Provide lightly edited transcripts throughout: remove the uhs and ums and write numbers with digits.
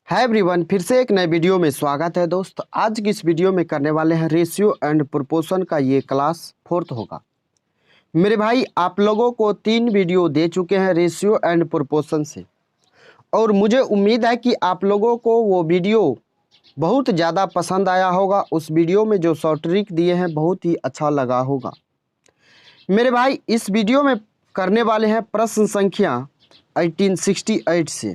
Hi everyone, फिर से एक नए वीडियो में स्वागत है दोस्त। आज की इस वीडियो में करने वाले हैं रेशियो एंड प्रोपोर्शन का। ये क्लास 4th होगा। मेरे भाई, आप लोगों को 3 वीडियो दे चुके हैं रेशियो एंड प्रोपोर्शन से, और मुझे उम्मीद है कि आप लोगों को वो वीडियो बहुत ज़्यादा पसंद आया होगा। उस वीडियो में जो शॉर्ट ट्रिक दिए हैं बहुत ही अच्छा लगा होगा। मेरे भाई, इस वीडियो में करने वाले हैं प्रश्न संख्या 1868 से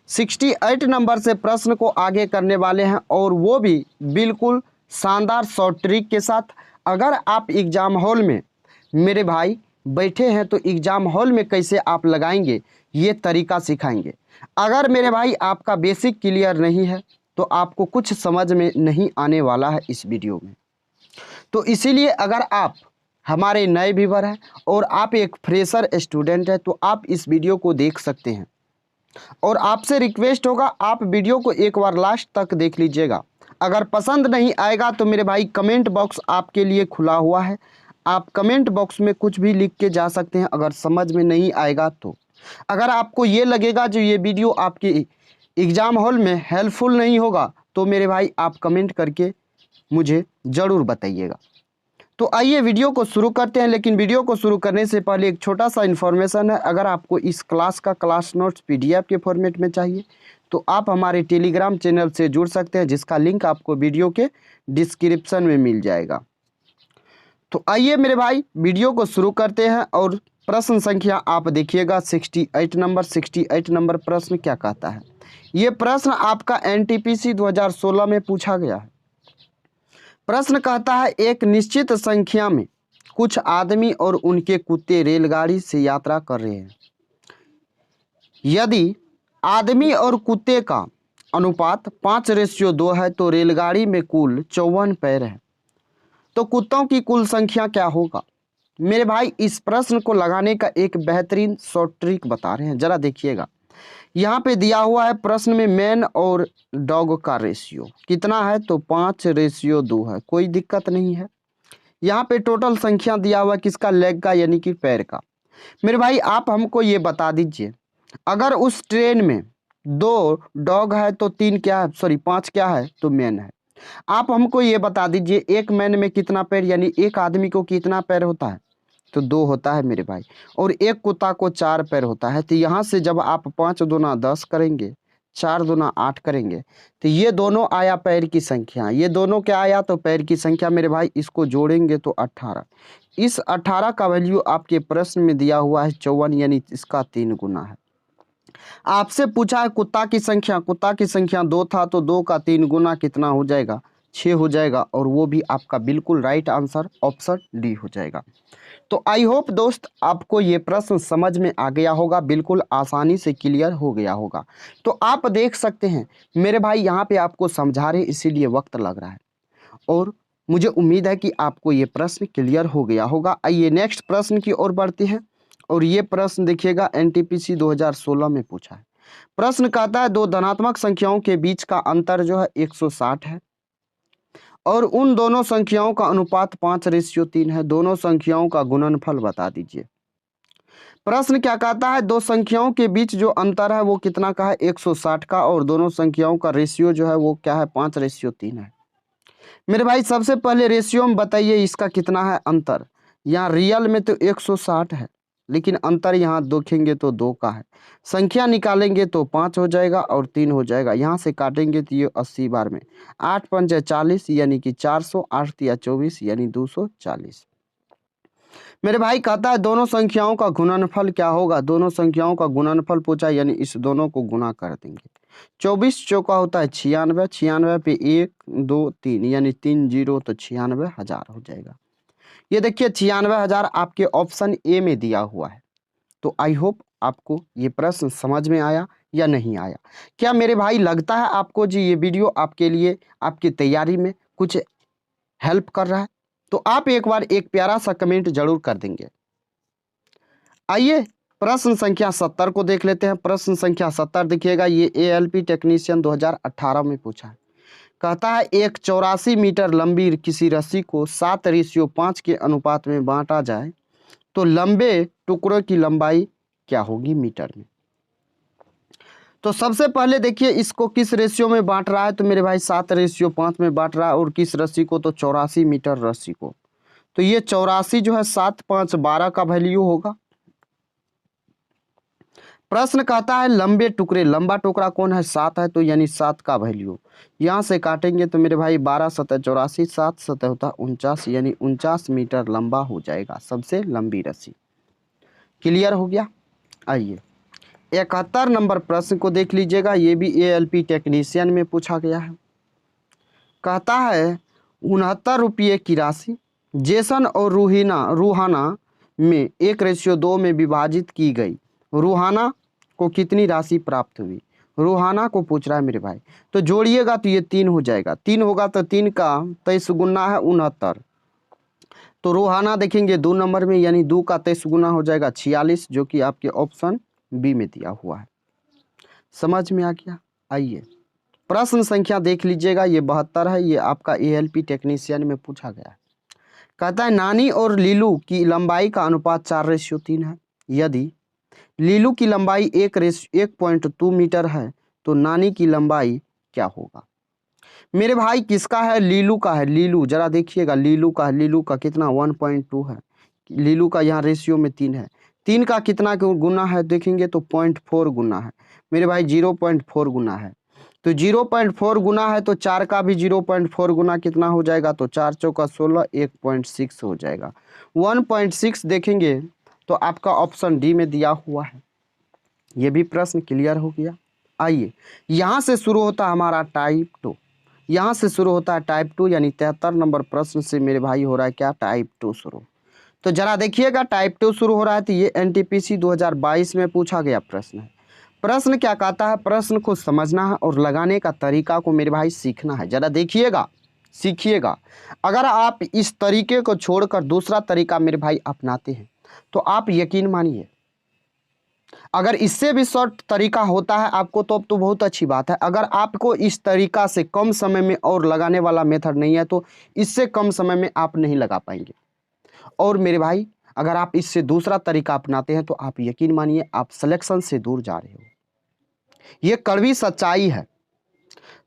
68 नंबर से प्रश्न को आगे करने वाले हैं, और वो भी बिल्कुल शानदार शॉर्ट ट्रिक के साथ। अगर आप एग्ज़ाम हॉल में मेरे भाई बैठे हैं तो एग्ज़ाम हॉल में कैसे आप लगाएंगे ये तरीका सिखाएंगे। अगर मेरे भाई आपका बेसिक क्लियर नहीं है तो आपको कुछ समझ में नहीं आने वाला है इस वीडियो में। तो इसीलिए अगर आप हमारे नए व्यूअर हैं और आप एक फ्रेशर स्टूडेंट हैं तो आप इस वीडियो को देख सकते हैं, और आपसे रिक्वेस्ट होगा आप वीडियो को एक बार लास्ट तक देख लीजिएगा। अगर पसंद नहीं आएगा तो मेरे भाई कमेंट बॉक्स आपके लिए खुला हुआ है, आप कमेंट बॉक्स में कुछ भी लिख के जा सकते हैं अगर समझ में नहीं आएगा तो। अगर आपको ये लगेगा जो ये वीडियो आपके एग्ज़ाम हॉल में हेल्पफुल नहीं होगा तो मेरे भाई आप कमेंट करके मुझे ज़रूर बताइएगा। तो आइए वीडियो को शुरू करते हैं, लेकिन वीडियो को शुरू करने से पहले एक छोटा सा इन्फॉर्मेशन है। अगर आपको इस क्लास का क्लास नोट्स पीडीएफ के फॉर्मेट में चाहिए तो आप हमारे टेलीग्राम चैनल से जुड़ सकते हैं, जिसका लिंक आपको वीडियो के डिस्क्रिप्शन में मिल जाएगा। तो आइए मेरे भाई वीडियो को शुरू करते हैं, और प्रश्न संख्या आप देखिएगा 68 नंबर प्रश्न क्या कहता है। ये प्रश्न आपका एनटीपीसी 2016 में पूछा गया है। प्रश्न कहता है, एक निश्चित संख्या में कुछ आदमी और उनके कुत्ते रेलगाड़ी से यात्रा कर रहे हैं। यदि आदमी और कुत्ते का अनुपात 5:2 है तो रेलगाड़ी में कुल 54 पैर है, तो कुत्तों की कुल संख्या क्या होगा। मेरे भाई, इस प्रश्न को लगाने का एक बेहतरीन शॉर्ट ट्रिक बता रहे हैं, जरा देखिएगा। यहाँ पे दिया हुआ है प्रश्न में मैन और डॉग का रेशियो कितना है, तो 5:2 है, कोई दिक्कत नहीं है। यहाँ पे टोटल संख्या दिया हुआ है किसका, लेग का, यानी कि पैर का। मेरे भाई आप हमको ये बता दीजिए, अगर उस ट्रेन में 2 डॉग है तो 3 क्या है, सॉरी 5 क्या है, तो मैन है। आप हमको ये बता दीजिए एक मैन में कितना पैर, यानी एक आदमी को कितना पैर होता है, तो 2 होता है मेरे भाई। और एक कुत्ता को 4 पैर होता है। तो यहाँ से जब आप 5 दूना 10 करेंगे, 4 दूना 8 करेंगे, तो ये दोनों आया पैर की संख्या, ये दोनों क्या आया, तो पैर की संख्या मेरे भाई। इसको जोड़ेंगे तो 18। इस 18 का वैल्यू आपके प्रश्न में दिया हुआ है 54, यानी इसका 3 गुना है। आपसे पूछा है कुत्ता की संख्या, कुत्ता की संख्या 2 था तो 2 का 3 गुना कितना हो जाएगा, 6 हो जाएगा, और वो भी आपका बिल्कुल राइट आंसर ऑप्शन डी हो जाएगा। तो आई होप दोस्त आपको ये प्रश्न समझ में आ गया होगा, बिल्कुल आसानी से क्लियर हो गया होगा। तो आप देख सकते हैं मेरे भाई, यहाँ पे आपको समझा रहे इसीलिए वक्त लग रहा है, और मुझे उम्मीद है कि आपको ये प्रश्न क्लियर हो गया होगा। आइए नेक्स्ट प्रश्न की ओर बढ़ते हैं, और ये प्रश्न देखिएगा एनटीपीसी 2016 में पूछा है। प्रश्न कहता है, 2 धनात्मक संख्याओं के बीच का अंतर जो है 160 है, और उन दोनों संख्याओं का अनुपात 5:3 है। दोनों संख्याओं का गुणनफल बता दीजिए। प्रश्न क्या कहता है, 2 संख्याओं के बीच जो अंतर है वो कितना का है, 160 का, और दोनों संख्याओं का रेशियो जो है वो क्या है, 5:3 है। मेरे भाई सबसे पहले रेशियो में बताइए इसका कितना है अंतर। यहाँ रियल में तो 160 है, लेकिन अंतर यहाँ देखेंगे तो 2 का है। संख्या निकालेंगे तो 5 हो जाएगा और 3 हो जाएगा। यहाँ से काटेंगे तो ये 80 बार में 8 पंचे 40, यानी कि 400, 8 तिया 24, यानी 240। मेरे भाई कहता है दोनों संख्याओं का गुणनफल क्या होगा। दोनों संख्याओं का गुणनफल पूछा, यानी इस दोनों को गुना कर देंगे। 24 चौका होता है 96, 96 पे 1 2 3, यानी 3 0, तो 96,000 हो जाएगा। ये देखिए 96,000 आपके ऑप्शन ए में दिया हुआ है। तो आई होप आपको ये प्रश्न समझ में आया या नहीं आया। क्या मेरे भाई लगता है आपको जी ये वीडियो आपके लिए आपकी तैयारी में कुछ हेल्प कर रहा है, तो आप एक बार एक प्यारा सा कमेंट जरूर कर देंगे। आइए प्रश्न संख्या 70 को देख लेते हैं। प्रश्न संख्या 70 देखिएगा, ये एएलपी टेक्नीशियन 2018 में पूछा है। कहता है, एक 84 मीटर लंबी किसी रस्सी को 7:5 के अनुपात में बांटा जाए तो लंबे टुकड़ों की लंबाई क्या होगी मीटर में। तो सबसे पहले देखिए इसको किस रेशियो में बांट रहा है, तो मेरे भाई 7:5 में बांट रहा है। और किस रस्सी को, तो 84 मीटर रस्सी को। तो ये 84 जो है 7 5 12 का वैल्यू होगा। प्रश्न कहता है लंबे टुकड़े, लंबा टुकड़ा कौन है, 7 है, तो यानी 7 का वैल्यू यहाँ से काटेंगे तो मेरे भाई 12 7 84, 7 7 होता 49, यानी 49 मीटर लंबा हो जाएगा सबसे लंबी रस्सी। क्लियर हो गया। आइए 71 नंबर प्रश्न को देख लीजिएगा, ये भी ALP टेक्नीशियन में पूछा गया है। कहता है 69 रुपये की राशि जेसन और रूहाना में 1:2 में विभाजित की गई। रूहाना को कितनी राशि प्राप्त हुई, रूहाना को पूछ रहा है मेरे भाई। तो जोड़िएगा तो ये 3 हो जाएगा, 3 होगा तो 3 का 23 गुना है 69। तो रूहाना देखेंगे 2 नंबर में, यानी 2 का 23 गुना हो जाएगा 46, जो कि आपके ऑप्शन बी में दिया हुआ है। समझ में आ गया। आइए प्रश्न संख्या देख लीजिएगा, ये 72 है, ये आपका ALP टेक्नीशियन में पूछा गया है। कहता है नानी और लीलू की लंबाई का अनुपात 4:3 है। यदि लीलू की लंबाई 1:2 मीटर है तो नानी की लंबाई क्या होगा। मेरे भाई किसका है, लीलू का है। लीलू जरा देखिएगा, लीलू का है, लीलू का कितना 1.2 है। लीलू का यहाँ रेशियो में 3 है। 3 का कितना गुना है देखेंगे तो 0.4 गुना है। मेरे भाई 0.4 गुना है। तो 0.4 गुना है तो 4 का भी 0.4 गुना कितना हो जाएगा, तो 4 चौका 16, 1.6 हो जाएगा। 1.6 देखेंगे तो आपका ऑप्शन डी में दिया हुआ है। ये भी प्रश्न क्लियर हो गया। आइए यहाँ से शुरू होता है हमारा टाइप 2, यहाँ से शुरू होता है टाइप 2, यानी 73 नंबर प्रश्न से मेरे भाई हो रहा है क्या, टाइप 2 शुरू। तो जरा देखिएगा टाइप 2 शुरू हो रहा है, तो ये NTPC 2022 में पूछा गया प्रश्न है। प्रश्न क्या कहता है, प्रश्न को समझना है और लगाने का तरीका को मेरे भाई सीखना है। जरा देखिएगा, सीखिएगा। अगर आप इस तरीके को छोड़कर दूसरा तरीका मेरे भाई अपनाते हैं तो आप यकीन मानिए, अगर इससे भी शॉर्ट तरीका होता है आपको तो अब तो बहुत अच्छी बात है। अगर आपको इस तरीका से कम समय में और लगाने वाला मेथड नहीं है तो इससे कम समय में आप नहीं लगा पाएंगे। और मेरे भाई अगर आप इससे दूसरा तरीका अपनाते हैं तो आप यकीन मानिए आप सिलेक्शन से दूर जा रहे हो। ये कड़वी सच्चाई है।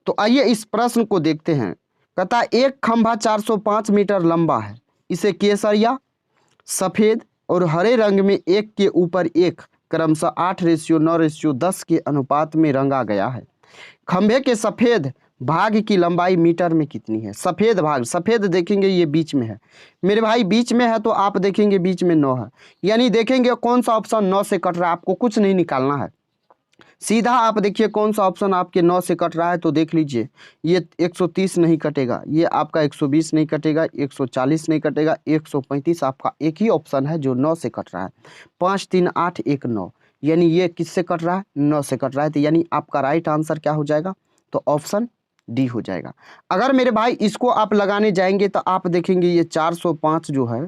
तो आइए इस प्रश्न को देखते हैं। कहता है एक खंभा 405 मीटर लंबा है, इसे केसरिया, सफेद और हरे रंग में एक के ऊपर एक क्रमशः 8:9:10 के अनुपात में रंगा गया है। खंभे के सफेद भाग की लंबाई मीटर में कितनी है। सफेद भाग, सफेद देखेंगे ये बीच में है मेरे भाई, बीच में है तो आप देखेंगे बीच में 9 है, यानी देखेंगे कौन सा ऑप्शन 9 से कट रहा है। आपको कुछ नहीं निकालना है, सीधा आप देखिए कौन सा ऑप्शन आपके 9 से कट रहा है। तो देख लीजिए ये 130 नहीं कटेगा, ये आपका 120 नहीं कटेगा, 140 नहीं कटेगा, 135 आपका एक ही ऑप्शन है जो 9 से कट रहा है। 5 3 8 1 9, यानी ये किससे कट रहा है, 9 से कट रहा है। तो यानी आपका राइट आंसर क्या हो जाएगा, तो ऑप्शन डी हो जाएगा। अगर मेरे भाई इसको आप लगाने जाएंगे तो आप देखेंगे ये 405 जो है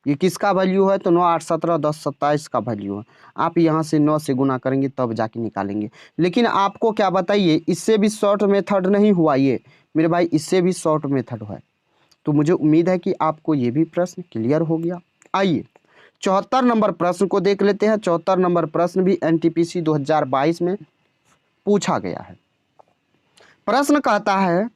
ये किसका वैल्यू है, तो 9 8 17 10 27 का वैल्यू है। आप यहाँ से 9 से गुना करेंगे तब जाके निकालेंगे। लेकिन आपको क्या बताइए, इससे भी शॉर्ट मेथड नहीं हुआ ये मेरे भाई, इससे भी शॉर्ट मेथड है। तो मुझे उम्मीद है कि आपको ये भी प्रश्न क्लियर हो गया। आइए 74 नंबर प्रश्न को देख लेते हैं। 74 नंबर प्रश्न भी NTPC 2022 में पूछा गया है। प्रश्न कहता है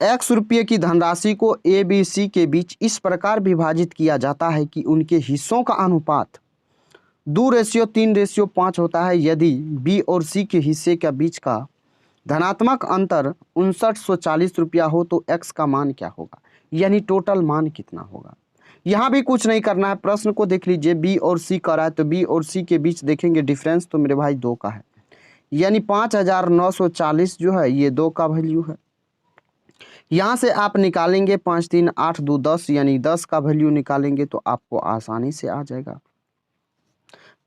X रुपये की धनराशि को ABC के बीच इस प्रकार विभाजित किया जाता है कि उनके हिस्सों का अनुपात 2:3:5 होता है। यदि B और C के हिस्से के बीच का धनात्मक अंतर 5940 रुपया हो तो X का मान क्या होगा, यानी टोटल मान कितना होगा। यहाँ भी कुछ नहीं करना है, प्रश्न को देख लीजिए। B और C का रहा है तो B और C के बीच देखेंगे डिफरेंस तो मेरे भाई 2 का है, यानी 5940 जो है ये 2 का वैल्यू है। यहाँ से आप निकालेंगे 5 3 8 2 10, यानी 10 का वैल्यू निकालेंगे तो आपको आसानी से आ जाएगा।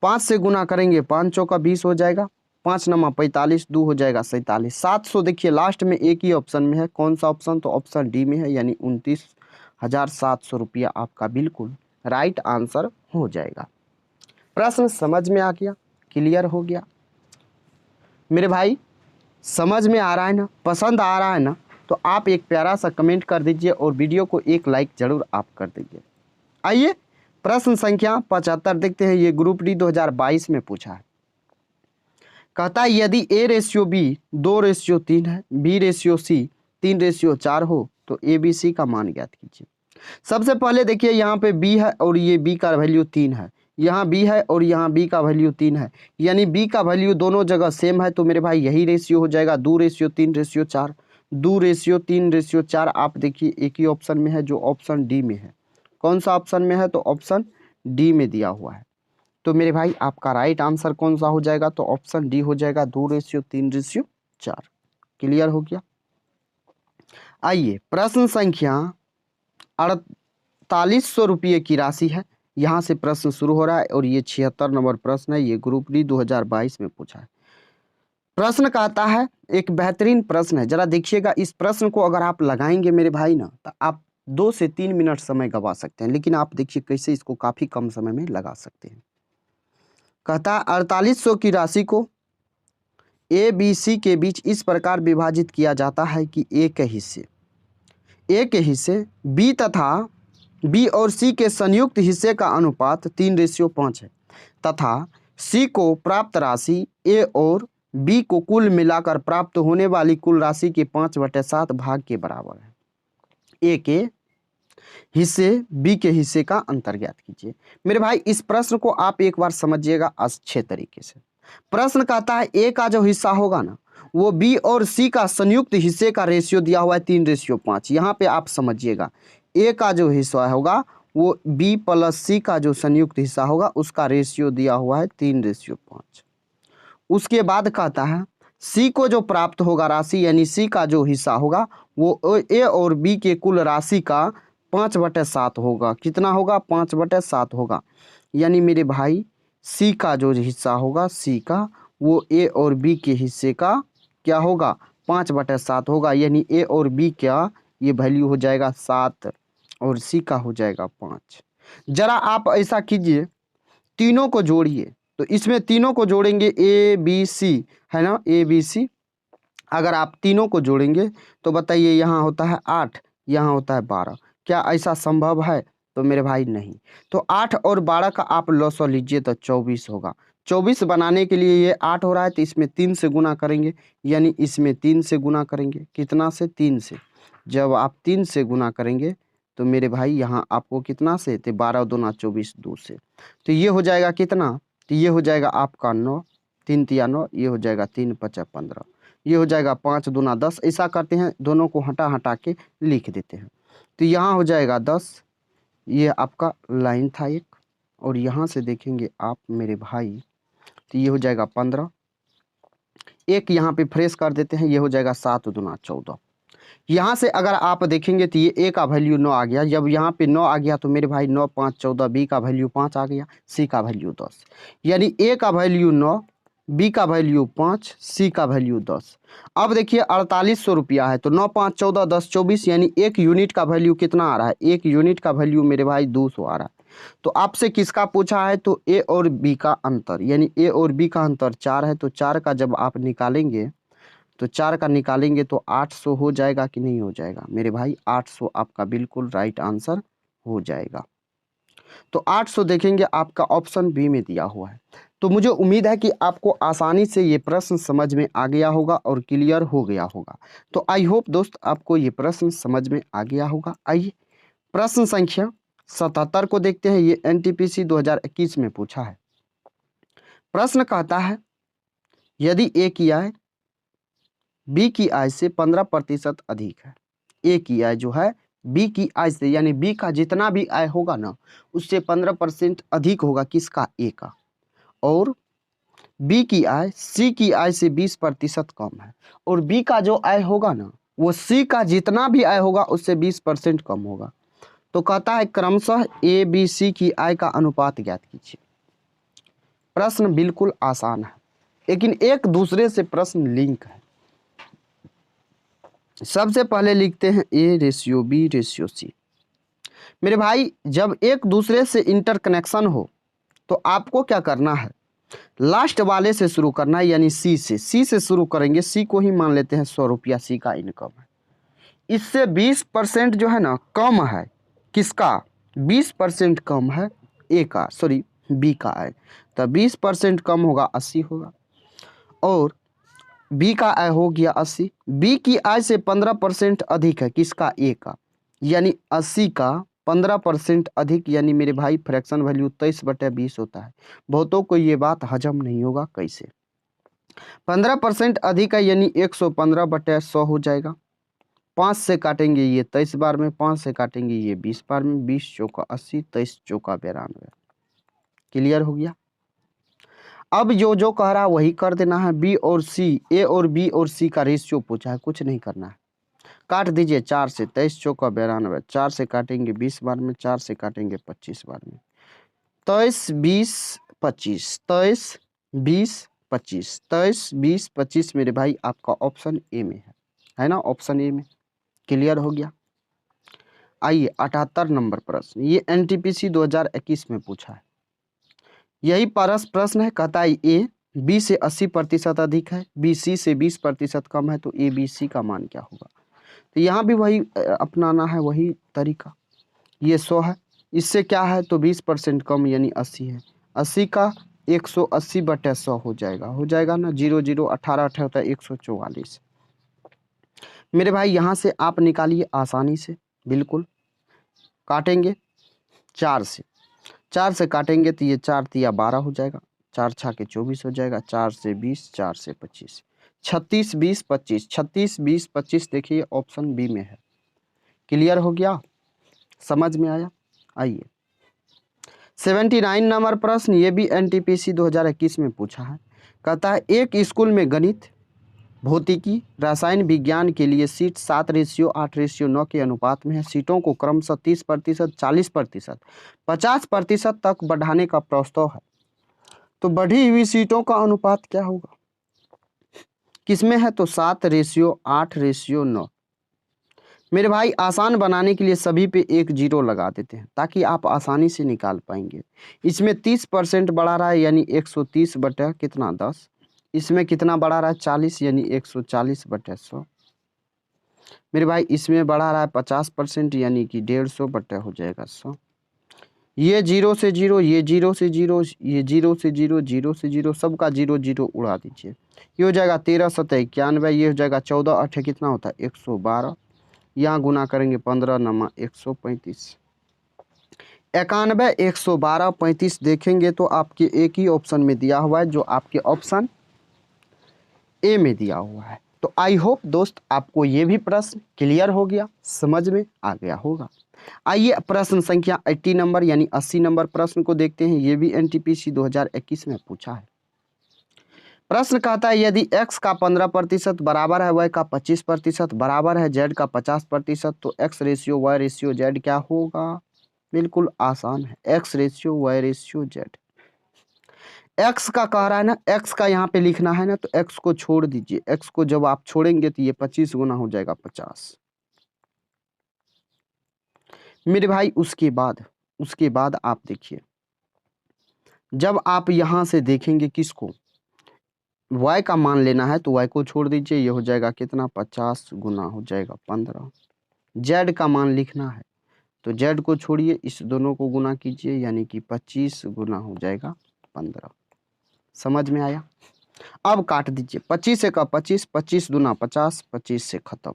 5 से गुना करेंगे 5 चौका 20 हो जाएगा, 5 नमा 45, 2 हो जाएगा 47। 700 देखिए लास्ट में एक ही ऑप्शन में है, कौन सा ऑप्शन, तो ऑप्शन डी में है, यानी 29,700 रुपया आपका बिल्कुल राइट आंसर हो जाएगा। प्रश्न समझ में आ गया, क्लियर हो गया मेरे भाई, समझ में आ रहा है ना, पसंद आ रहा है ना, तो आप एक प्यारा सा कमेंट कर दीजिए और वीडियो को एक लाइक जरूर आप कर दीजिए। आइए प्रश्न संख्या 75 देखते हैं, ये ग्रुप डी 2022 में पूछा है। कहता है यदि A/B 2/3 है, B/C 3/4 हो तो ABC का मान ज्ञात कीजिए। सबसे पहले देखिए यहाँ पे B है और ये B का वैल्यू 3 है, यहाँ B है और यहाँ B का वैल्यू 3 है, यानी B का वैल्यू दोनों जगह सेम है, तो मेरे भाई यही रेशियो हो जाएगा 2/3/4। 2/3/4 आप देखिए एक ही ऑप्शन में है, जो ऑप्शन डी में है। कौन सा ऑप्शन में है? तो ऑप्शन डी में दिया हुआ है। तो मेरे भाई आपका राइट आंसर कौन सा हो जाएगा? तो ऑप्शन डी हो जाएगा 2/3/4। क्लियर हो गया? आइए प्रश्न संख्या 4800 रुपये की राशि है, यहाँ से प्रश्न शुरू हो रहा है और ये 76 नंबर प्रश्न है। ये ग्रुप डी 2022 में पूछा है। प्रश्न कहता है, एक बेहतरीन प्रश्न है, जरा देखिएगा। इस प्रश्न को अगर आप लगाएंगे मेरे भाई ना, तो आप 2 से 3 मिनट समय गवा सकते हैं, लेकिन आप देखिए कैसे इसको काफी कम समय में लगा सकते हैं। कहता है 4800 की राशि को ABC के बीच इस प्रकार विभाजित किया जाता है कि A के हिस्से B तथा B और C के संयुक्त हिस्से का अनुपात 3/5 है, तथा C को प्राप्त राशि A और B को कुल मिलाकर प्राप्त होने वाली कुल राशि के 5/7 भाग के बराबर है। A के हिस्से B के हिस्से का अंतर ज्ञात कीजिए। मेरे भाई इस प्रश्न को आप एक बार समझिएगा अच्छे तरीके से। प्रश्न कहता है A का जो हिस्सा होगा ना, वो B और C का संयुक्त हिस्से का रेशियो दिया हुआ है 3/5। यहाँ पे आप समझिएगा, A का जो हिस्सा होगा वो B प्लस C का जो संयुक्त हिस्सा होगा उसका रेशियो दिया हुआ है 3/5। उसके बाद कहता है C को जो प्राप्त होगा राशि, यानी C का जो हिस्सा होगा वो A और B के कुल राशि का 5/7 होगा। कितना होगा? 5/7 होगा। यानी मेरे भाई C का जो हिस्सा होगा, C का, वो A और B के हिस्से का क्या होगा? 5/7 होगा। यानी A और B का ये वैल्यू हो जाएगा 7 और C का हो जाएगा 5। जरा आप ऐसा कीजिए, तीनों को जोड़िए। तो इसमें तीनों को जोड़ेंगे, ABC है ना, ABC। अगर आप तीनों को जोड़ेंगे तो बताइए, यहाँ होता है 8, यहाँ होता है 12। क्या ऐसा संभव है? तो मेरे भाई नहीं। तो 8 और 12 का आप लॉस लीजिए तो 24 होगा। 24 बनाने के लिए ये 8 हो रहा है, तो इसमें 3 से गुना करेंगे, यानी इसमें 3 से गुना करेंगे। कितना से? 3 से। जब आप 3 से गुना करेंगे तो मेरे भाई यहाँ आपको कितना से? तो 12 दूना 24, 2 से। तो ये हो जाएगा कितना? तो ये हो जाएगा आपका 9, 3 तिया 9, ये हो जाएगा 3 5 15, ये हो जाएगा 5 दूना 10। ऐसा करते हैं, दोनों को हटा हटा के लिख देते हैं। तो यहाँ हो जाएगा 10, ये आपका लाइन था एक, और यहाँ से देखेंगे आप मेरे भाई तो ये हो जाएगा 15, एक यहाँ पे फ्रेश कर देते हैं, ये हो जाएगा 7 दूना 14। यहाँ से अगर आप देखेंगे तो ये A का वैल्यू 9 आ गया। जब यहाँ पे 9 आ गया तो मेरे भाई 9 5 14, B का वैल्यू 5 आ गया, C का वैल्यू 10। यानी A का वैल्यू 9, B का वैल्यू 5, C का वैल्यू 10। अब देखिए 4800 रुपया है, तो 9 5 14 10 24, यानी एक यूनिट का वैल्यू कितना आ रहा है? एक यूनिट का वैल्यू मेरे भाई 200 आ रहा है। तो आपसे किसका पूछा है? तो A और B का अंतर, यानी A और B का अंतर 4 है। तो 4 का जब आप निकालेंगे तो 4 का निकालेंगे तो 800 हो जाएगा कि नहीं हो जाएगा? मेरे भाई 800 आपका बिल्कुल राइट आंसर हो जाएगा। तो 800 देखेंगे आपका ऑप्शन बी में दिया हुआ है। तो मुझे उम्मीद है कि आपको आसानी से ये प्रश्न समझ में आ गया होगा और क्लियर हो गया होगा। तो आई होप दोस्त आपको ये प्रश्न समझ में आ गया होगा। आइए प्रश्न संख्या 77 को देखते हैं। ये NTPC 2021 में पूछा है। प्रश्न कहता है, यदि A की आय B की आय से 15% अधिक है। A की आय जो है B की आय से, यानी B का जितना भी आय होगा ना, उससे 15% अधिक होगा। किसका? A का। और B की आय C की आय से 20% कम है। और B का जो आय होगा ना, वो C का जितना भी आय होगा उससे 20% कम होगा। तो कहता है क्रमशः A B C की आय का अनुपात ज्ञात कीजिए। प्रश्न बिल्कुल आसान है, लेकिन एक दूसरे से प्रश्न लिंक है। सबसे पहले लिखते हैं A/B/C। मेरे भाई जब एक दूसरे से इंटरकनेक्शन हो तो आपको क्या करना है? लास्ट वाले से शुरू करना है, यानी C से शुरू करेंगे। C को ही मान लेते हैं 100 रुपया C का इनकम है। इससे 20% जो है ना कम है। किसका? 20% कम है A का, सॉरी B का है। तो 20% कम होगा 80 होगा। और बी का आय हो गया 80। बी की आय से 15% अधिक है, किसका? ए का, यानी 80 का 15% अधिक, यानी मेरे भाई फ्रैक्शन वैल्यू 23/20 होता है। बहुतों को ये बात हजम नहीं होगा, कैसे? 15% अधिक है यानी 115/100 हो जाएगा। 5 से काटेंगे ये 23 बार में, 5 से काटेंगे ये 20 बार में, 20 चौका 80, 23 चौका 92। क्लियर हो गया? अब जो कह रहा है वही कर देना है। बी और सी, ए और बी और सी का रेशियो पूछा है, कुछ नहीं करना है। काट दीजिए 4 से, 23 चौका 92, 4 से काटेंगे 20 बार में, 4 से काटेंगे 25 बार में, 23 20 25, 23 20 25, 23 20 25 मेरे भाई आपका ऑप्शन ए में है ना? ऑप्शन ए में। क्लियर हो गया? आइए 78 नंबर प्रश्न, ये एनटीपीसी 2021 में पूछा है। यही पारस प्रश्न है। कहता है ए बी से 80% अधिक है, बी सी से 20% कम है, तो ए बी सी का मान क्या होगा? तो यहाँ भी वही अपनाना है, वही तरीका। ये 100 है, इससे क्या है तो 20% कम यानी 80 है। 80 का 180/100 हो जाएगा ना। 0 0 18 18 होता है 144। मेरे भाई यहाँ से आप निकालिए आसानी से, बिल्कुल। काटेंगे 4 से, 4 से काटेंगे तो ये 4 तिया 12 हो जाएगा, 4 छाके 24 हो जाएगा, 4 से 20, 4 से 25, 36 20 25, 36 20 25 देखिए ऑप्शन बी में है। क्लियर हो गया? समझ में आया? आइए 79 नंबर प्रश्न, ये भी एनटीपीसी 2021 में पूछा है। कहता है एक स्कूल में गणित, भौतिकी, रसायन विज्ञान के लिए सीट 7:8:9 के अनुपात में है। सीटों को क्रमशः 30%, 40%, 50% तक बढ़ाने का प्रस्ताव है। तो बढ़ी हुई सीटों का अनुपात क्या होगा? किसमें है तो 7:8:9। मेरे भाई आसान बनाने के लिए सभी पे एक 0 लगा देते हैं ताकि आप आसानी से निकाल पाएंगे। इसमें 30% बढ़ा रहा है यानी 130 बटा कितना 10। इसमें कितना बढ़ा रहा है 40 यानी 140/100। मेरे भाई इसमें बढ़ा रहा है 50% यानी कि 150 बटा हो जाएगा 100। ये 0 से 0, ये 0 से 0, ये 0 से 0, 0 से 0, सबका 0 0 उड़ा दीजिए। ये हो जाएगा 13 7 91, ये हो जाएगा 14 8 कितना होता है 112। यहाँ गुना करेंगे 15 नमा 135। 91 112 35 देखेंगे तो आपके एक ही ऑप्शन में दिया हुआ है, जो आपके ऑप्शन ए में दिया हुआ है। तो आई होप दोस्त आपको ये भी प्रश्न क्लियर हो गया, समझ में आ गया होगा। आइए प्रश्न संख्या 80 नंबर यानी 80 नंबर प्रश्न को देखते हैं। ये भी एनटीपीसी 2021 में पूछा है। प्रश्न कहता है यदि x का 15% बराबर है y का 25% बराबर है z का 50%, तो x ratio y ratio z क्या होगा? बिल्कुल आसान है, x ratio y ratio z। x का कह रहा है ना, x का यहाँ पे लिखना है ना, तो x को छोड़ दीजिए। x को जब आप छोड़ेंगे तो ये 25 गुना हो जाएगा 50। मेरे भाई उसके बाद आप देखिए, जब आप यहाँ से देखेंगे किसको y का मान लेना है तो y को छोड़ दीजिए, ये हो जाएगा कितना 50 गुना हो जाएगा 15। z का मान लिखना है तो z को छोड़िए, इस दोनों को गुना कीजिए यानी कि 25 गुना हो जाएगा 15। समझ में आया? अब काट दीजिए 25 से का 25, 25 दूना 50, 25 से खत्म।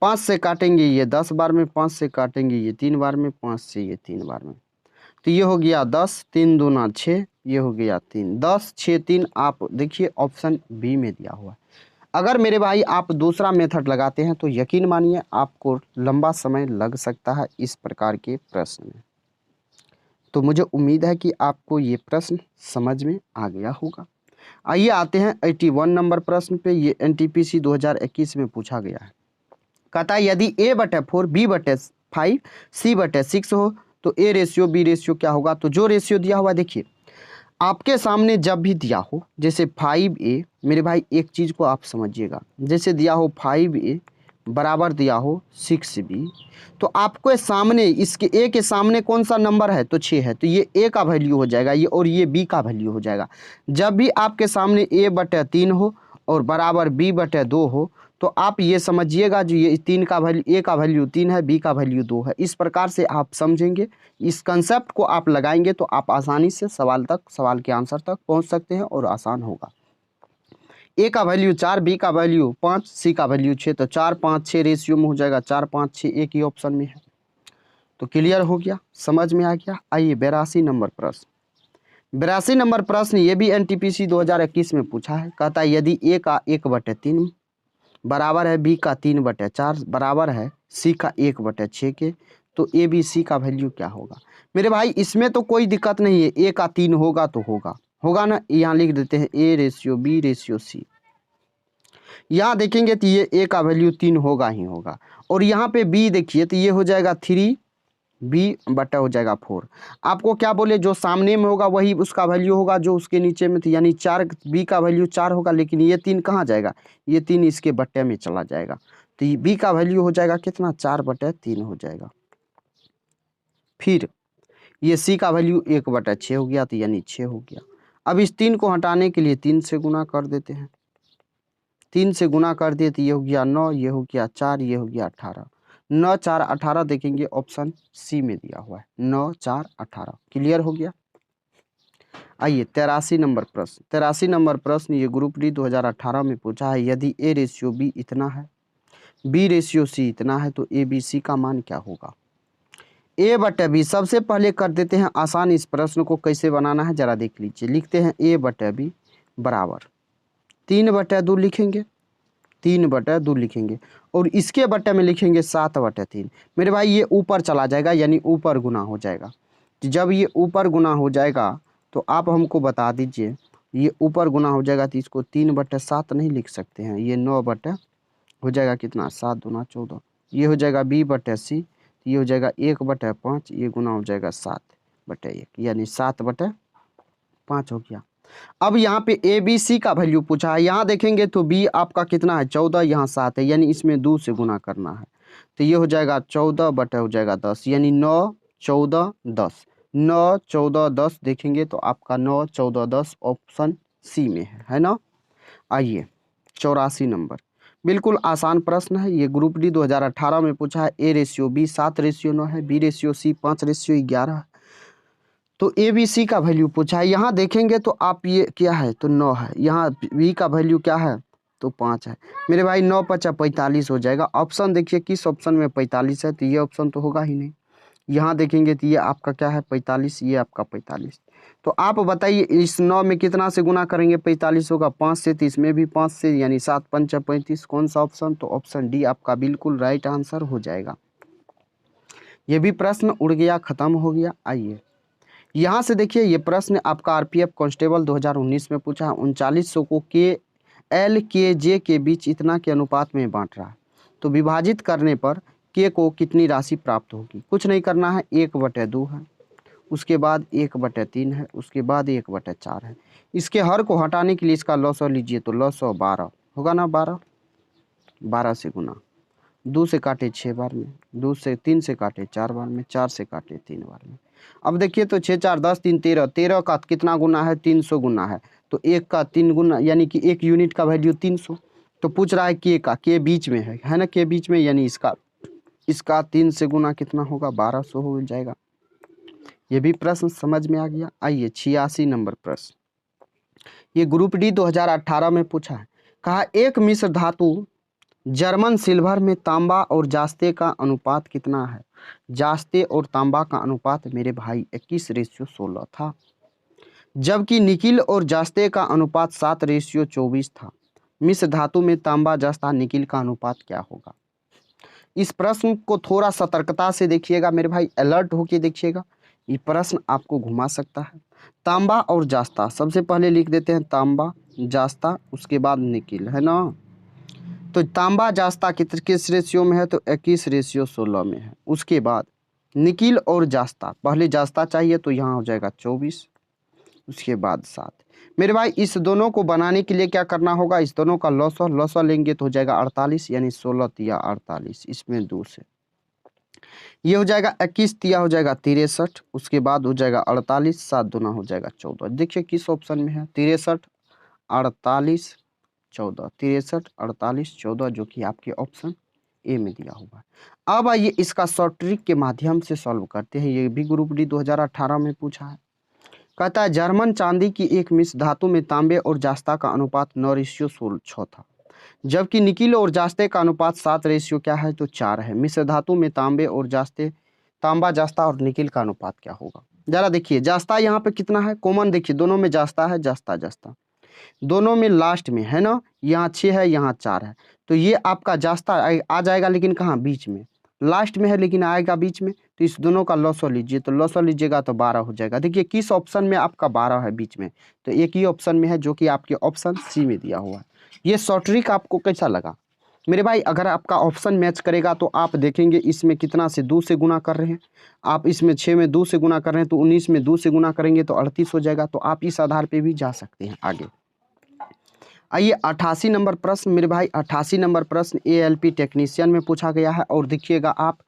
5 से काटेंगे ये 10 बार में, 5 से काटेंगे ये 3 बार में, 5 से ये 3 बार में, तो ये हो गया 10, 3 दूना 6, ये हो गया 3, 10 6 3। आप देखिए ऑप्शन बी में दिया हुआ है। अगर मेरे भाई आप दूसरा मेथड लगाते हैं तो यकीन मानिए आपको लंबा समय लग सकता है इस प्रकार के प्रश्न में। तो मुझे उम्मीद है कि आपको ये प्रश्न समझ में आ गया होगा। आइए आते हैं 81 नंबर प्रश्न पे। ये एनटीपीसी 2021 में पूछा गया है। कहता है यदि a/4 b/5 c/6 हो तो a रेशियो b रेशियो क्या होगा? तो जो रेशियो दिया हुआ देखिए, आपके सामने जब भी दिया हो, जैसे 5a, मेरे भाई एक चीज़ को आप समझिएगा, जैसे दिया हो 5a बराबर दिया हो 6b, तो आपके सामने इसके a के सामने कौन सा नंबर है तो 6 है, तो ये a का वैल्यू हो जाएगा ये, और ये b का वैल्यू हो जाएगा। जब भी आपके सामने a/3 हो और बराबर b/2 हो तो आप ये समझिएगा जो ये 3 का वैल्यू, a का वैल्यू 3 है, b का वैल्यू 2 है। इस प्रकार से आप समझेंगे, इस कंसेप्ट को आप लगाएंगे तो आप आसानी से सवाल के आंसर तक पहुंच सकते हैं और आसान होगा। ए का वैल्यू 4, बी का वैल्यू 5, सी का वैल्यू 6, तो 4 5 6 रेशियो में हो जाएगा, 4 5 6 एक ही ऑप्शन में है। तो क्लियर हो गया, समझ में आ गया। आइए 82 नंबर प्रश्न। 82 नंबर प्रश्न ये भी एनटीपीसी 2021 में पूछा है। कहता है यदि ए का 1/3 बराबर है बी का 3/4 बराबर है सी का 1/6 के, तो ए बी सी का वैल्यू क्या होगा। मेरे भाई इसमें तो कोई दिक्कत नहीं है, ए का 3 होगा तो होगा ना। यहाँ लिख देते हैं A ratio B ratio C. यहाँ देखेंगे तो ये ए का वैल्यू 3 होगा ही होगा, और यहाँ पे बी देखिए तो ये हो जाएगा 3, बी बटा हो जाएगा 4। आपको क्या बोले, जो सामने में होगा वही उसका वैल्यू होगा जो उसके नीचे में थी, यानी 4, बी का वैल्यू 4 होगा, लेकिन ये 3 कहाँ जाएगा, ये 3 इसके बट्टे में चला जाएगा, तो ये बी का वैल्यू हो जाएगा कितना, 4/3 हो जाएगा। फिर ये सी का वैल्यू 1/6 हो गया, तो यानी 6 हो गया। अब इस 3 को हटाने के लिए 3 से गुना कर देते हैं, 3 से गुना कर दिए तो ये हो गया 9, ये हो गया 4, ये हो गया 18। 9 4 18 देखेंगे ऑप्शन सी में दिया हुआ है, 9 4 18। क्लियर हो गया। आइए 83 नंबर प्रश्न। 83 नंबर प्रश्न ये ग्रुप डी 2018 में पूछा है। यदि ए रेशियो बी इतना है, बी रेशियो सी इतना है, तो ए बी सी का मान क्या होगा। ए बटे बी सबसे पहले कर देते हैं आसान। इस प्रश्न को कैसे बनाना है जरा देख लीजिए। लिखते हैं ए बटे बी बराबर 3/2 लिखेंगे, 3/2 लिखेंगे, और इसके बटे में लिखेंगे 7/3। मेरे भाई ये ऊपर चला जाएगा, यानी ऊपर गुना हो जाएगा। जब ये ऊपर गुना हो जाएगा तो आप हमको बता दीजिए, ये ऊपर गुना हो जाएगा तो इसको 3/7 नहीं लिख सकते हैं, ये 9 बटे हो जाएगा कितना, 7 दूना 14। ये हो जाएगा बी बटे सी, ये हो जाएगा 1/5, ये गुना हो जाएगा 7/1, यानी 7/5 हो गया। अब यहाँ पे ए बी सी का वैल्यू पूछा है। यहाँ देखेंगे तो बी आपका कितना है 14, यहाँ 7 है, यानी इसमें 2 से गुना करना है, तो ये हो जाएगा 14 बटे हो जाएगा 10, यानी 9 14 10। 9 14 10 देखेंगे तो आपका 9 14 10 ऑप्शन सी में है ना। आइए 84 नंबर, बिल्कुल आसान प्रश्न है। ये ग्रुप डी 2018 में पूछा है। ए रेशियो बी 7/9 है, बी रेशियो सी 5/11 है, तो ए बी सी का वैल्यू पूछा है। यहाँ देखेंगे तो आप ये क्या है तो 9 है, यहाँ बी का वैल्यू क्या है तो 5 है। मेरे भाई 9 5 45 हो जाएगा। ऑप्शन देखिए किस ऑप्शन में 45 है, तो ये ऑप्शन तो होगा ही नहीं। यहाँ देखेंगे तो ये आपका क्या है 45, ये आपका 45। तो आप बताइए इस 9 में कितना से गुना करेंगे 45 होगा, 5 से, तो इसमें भी 5 से, यानी 7 5 35। कौन सा ऑप्शन, तो ऑप्शन डी आपका बिल्कुल राइट आंसर हो जाएगा। ये भी प्रश्न उड़ गया, खत्म हो गया। आइए यहाँ से देखिए, ये प्रश्न आपका आरपीएफ कांस्टेबल 2019 में पूछा है। 3900 को के एल के जे के बीच इतना के अनुपात में बांट रहा है, तो विभाजित करने पर के को कितनी राशि प्राप्त होगी। कुछ नहीं करना है, 1/2 है, उसके बाद 1/3 है, उसके बाद 1/4 है। इसके हर को हटाने के लिए इसका लॉसो लीजिए, तो लॉसो 12 होगा ना, 12 से गुना, 2 से काटे 6 बार में, 2 से 3 से काटे 4 बार में, 4 से काटे 3 बार में। अब देखिए तो 6 4 10 3 13, 13 का कितना गुना है 300 गुना है, तो 1 का 3 गुना, यानी कि 1 यूनिट का वैल्यू 300। तो पूछ रहा है के का, के बीच में है ना, के बीच में, यानी इसका 3 से गुना कितना होगा 1200 हो जाएगा। ये भी प्रश्न समझ में आ गया। आइए 86 नंबर प्रश्न, ये ग्रुप डी 2018 में पूछा है। कहा एक मिश्र धातु जर्मन सिल्वर में तांबा और जास्ते का अनुपात कितना है। जास्ते और तांबा का अनुपात मेरे भाई 21/16 था, जबकि निकिल और जास्ते का अनुपात 7/24 था। मिश्र धातु में तांबा जास्ता निकिल का अनुपात क्या होगा। इस प्रश्न को थोड़ा सतर्कता से देखिएगा मेरे भाई, अलर्ट होके देखिएगा, ये प्रश्न आपको घुमा सकता है। तांबा और जास्ता, सबसे पहले लिख देते हैं तांबा जास्ता, उसके बाद निकिल, है ना। तो तांबा जास्ता किस रेशियो में है, तो 21/16 में है। उसके बाद निकिल और जास्ता, पहले जास्ता चाहिए तो यहाँ हो जाएगा 24, उसके बाद 7। मेरे भाई इस दोनों को बनाने के लिए क्या करना होगा, इस दोनों का लॉसो लेंगे तो हो जाएगा 48, यानी 16 तिया 48, इसमें 2 से ये हो जाएगा 21 तिया हो जाएगा 63, उसके बाद हो जाएगा 48, 7 दूना हो जाएगा 14। देखिए किस ऑप्शन में है, 63 48 14, 63 48 14, जो कि आपके ऑप्शन ए में दिया हुआ है। अब आइए इसका शॉर्ट ट्रिक के माध्यम से सॉल्व करते हैं। ये भी ग्रुप डी 2018 में पूछा है। कहता है जर्मन चांदी की एक मिश्र धातु में तांबे और जास्ता का अनुपात 9:6 था, जबकि निकिल और जास्ते का अनुपात 7 क्या है तो 4 है। मिश्र धातु में तांबे और जास्ते, तांबा जास्ता और निकिल का अनुपात क्या होगा। जरा देखिए जास्ता यहाँ पे कितना है, कॉमन देखिए दोनों में जास्ता है, जास्ता जास्ता दोनों में लास्ट में है ना, यहाँ 6 है यहाँ 4 है, तो ये आपका जास्ता आ जाएगा, लेकिन कहाँ बीच में, लास्ट में है लेकिन आएगा बीच में। तो इस दोनों का लॉसो लीजिए, तो लॉसो लीजिएगा तो 12 हो जाएगा। देखिए किस ऑप्शन में आपका 12 है बीच में, तो एक ही ऑप्शन में है जो कि आपके ऑप्शन सी में दिया हुआ है। ये शॉर्ट ट्रिक आपको कैसा लगा मेरे भाई? अगर आपका ऑप्शन मैच करेगा तो आप देखेंगे इसमें कितना से 2 से गुना कर रहे हैं, आप इसमें 6 में 2 से गुना कर रहे हैं, तो 19 में 2 से गुना करेंगे तो 38 हो जाएगा। तो आप इस आधार पे भी जा सकते हैं आगे। आइए 88 नंबर प्रश्न मेरे भाई, 88 नंबर प्रश्न एएलपी टेक्नीशियन में पूछा गया है। और देखिएगा आप,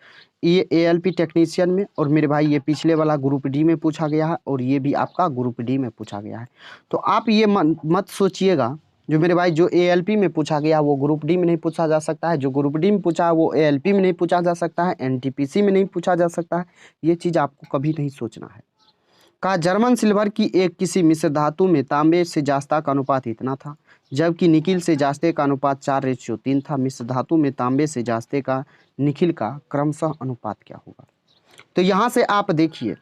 ये एएलपी टेक्नीशियन में, और मेरे भाई ये पिछले वाला ग्रुप डी में पूछा गया है, और ये भी आपका ग्रुप डी में पूछा गया है। तो आप ये मत सोचिएगा जो मेरे भाई जो एएलपी में पूछा गया वो ग्रुप डी में नहीं पूछा जा सकता है, जो ग्रुप डी में पूछा है वो एएलपी में नहीं पूछा जा सकता है, एनटीपीसी में नहीं पूछा जा सकता है। ये चीज़ आपको कभी नहीं सोचना है। कहा जर्मन सिल्वर की एक किसी मिश्र धातु में तांबे से जास्ता का अनुपात इतना था, जबकि निकिल से जास्ते का अनुपात 4:3 था। मिश्र धातु में तांबे से जास्ते का निकिल का क्रमशः अनुपात क्या होगा। तो यहाँ से आप देखिए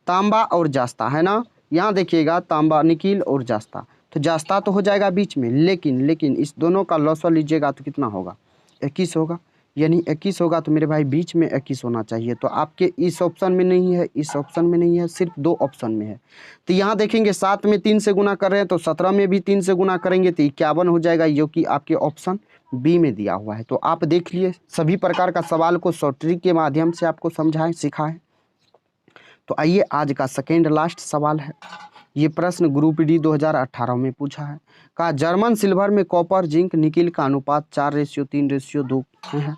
तांबा और जास्ता है ना, यहाँ देखिएगा तांबा निकिल और जास्ता, तो जास्ता तो हो जाएगा बीच में, लेकिन इस दोनों का लॉसवा लीजिएगा तो कितना होगा, 21 होगा। यानी 21 होगा तो मेरे भाई बीच में 21 होना चाहिए। तो आपके इस ऑप्शन में नहीं है, इस ऑप्शन में नहीं है, सिर्फ 2 ऑप्शन में है। तो यहाँ देखेंगे 7 में 3 से गुना कर रहे हैं, तो 17 में भी 3 से गुना करेंगे तो 51 हो जाएगा, जो कि आपके ऑप्शन बी में दिया हुआ है। तो आप देख लिए सभी प्रकार का सवाल को शॉर्ट ट्रिक के माध्यम से आपको समझाएं सिखाएं। तो आइए आज का सेकेंड लास्ट सवाल है। ये प्रश्न ग्रुप डी 2018 में पूछा है। कहा जर्मन सिल्वर में कॉपर जिंक निकिल का अनुपात 4:3:2 है।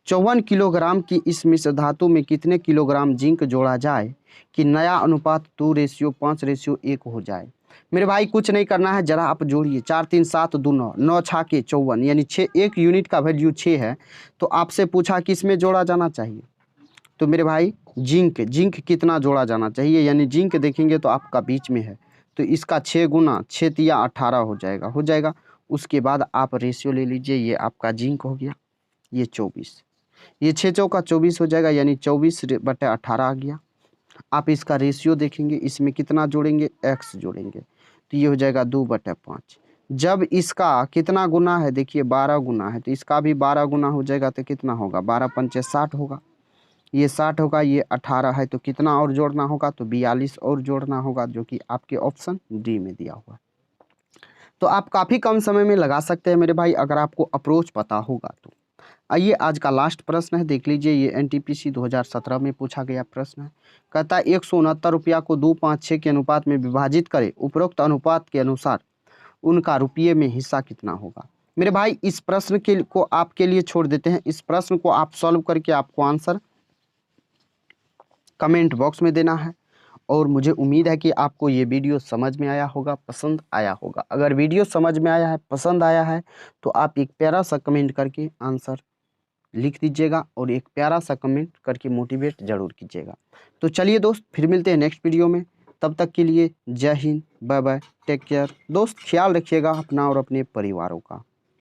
54 किलोग्राम की इस मिश्र धातु में कितने किलोग्राम जिंक जोड़ा जाए कि नया अनुपात 2:5:1 हो जाए। मेरे भाई कुछ नहीं करना है, जरा आप जोड़िए, 4 3 7 2 9 9 6 के 54, यानी 6, एक यूनिट का वैल्यू 6 है। तो आपसे पूछा किस में जोड़ा जाना चाहिए, तो मेरे भाई जिंक कितना जोड़ा जाना चाहिए, यानी जिंक देखेंगे तो आपका बीच में है, तो इसका 6 गुना 6 तिया 18 हो जाएगा। उसके बाद आप रेशियो ले लीजिए, ये आपका जिंक हो गया, ये 24, ये 6 चौका 24 हो जाएगा, यानी 24/18 आ गया। आप इसका रेशियो देखेंगे, इसमें कितना जोड़ेंगे, x जोड़ेंगे, तो ये हो जाएगा 2/5। जब इसका कितना गुना है, देखिए 12 गुना है, तो इसका भी 12 गुना हो जाएगा, तो कितना होगा, 12 पंचे 60 होगा, ये 60 होगा, ये 18 है, तो कितना और जोड़ना होगा, तो 42 और जोड़ना होगा, जो कि आपके ऑप्शन डी में दिया हुआ है। तो आप काफ़ी कम समय में लगा सकते हैं मेरे भाई, अगर आपको अप्रोच पता होगा तो। आइए आज का लास्ट प्रश्न है, देख लीजिए, ये एनटीपीसी 2017 में पूछा गया प्रश्न है। कहता है 169 रुपया को 256 के अनुपात में विभाजित करें, उपरोक्त अनुपात के अनुसार उनका रुपये में हिस्सा कितना होगा। मेरे भाई इस प्रश्न के को आपके लिए छोड़ देते हैं, इस प्रश्न को आप सॉल्व करके आपको आंसर कमेंट बॉक्स में देना है। और मुझे उम्मीद है कि आपको ये वीडियो समझ में आया होगा, पसंद आया होगा। अगर वीडियो समझ में आया है, पसंद आया है, तो आप एक प्यारा सा कमेंट करके आंसर लिख दीजिएगा, और एक प्यारा सा कमेंट करके मोटिवेट ज़रूर कीजिएगा। तो चलिए दोस्त, फिर मिलते हैं नेक्स्ट वीडियो में। तब तक के लिए Jai Hind, bye bye, take care दोस्त, ख्याल रखिएगा अपना और अपने परिवारों का।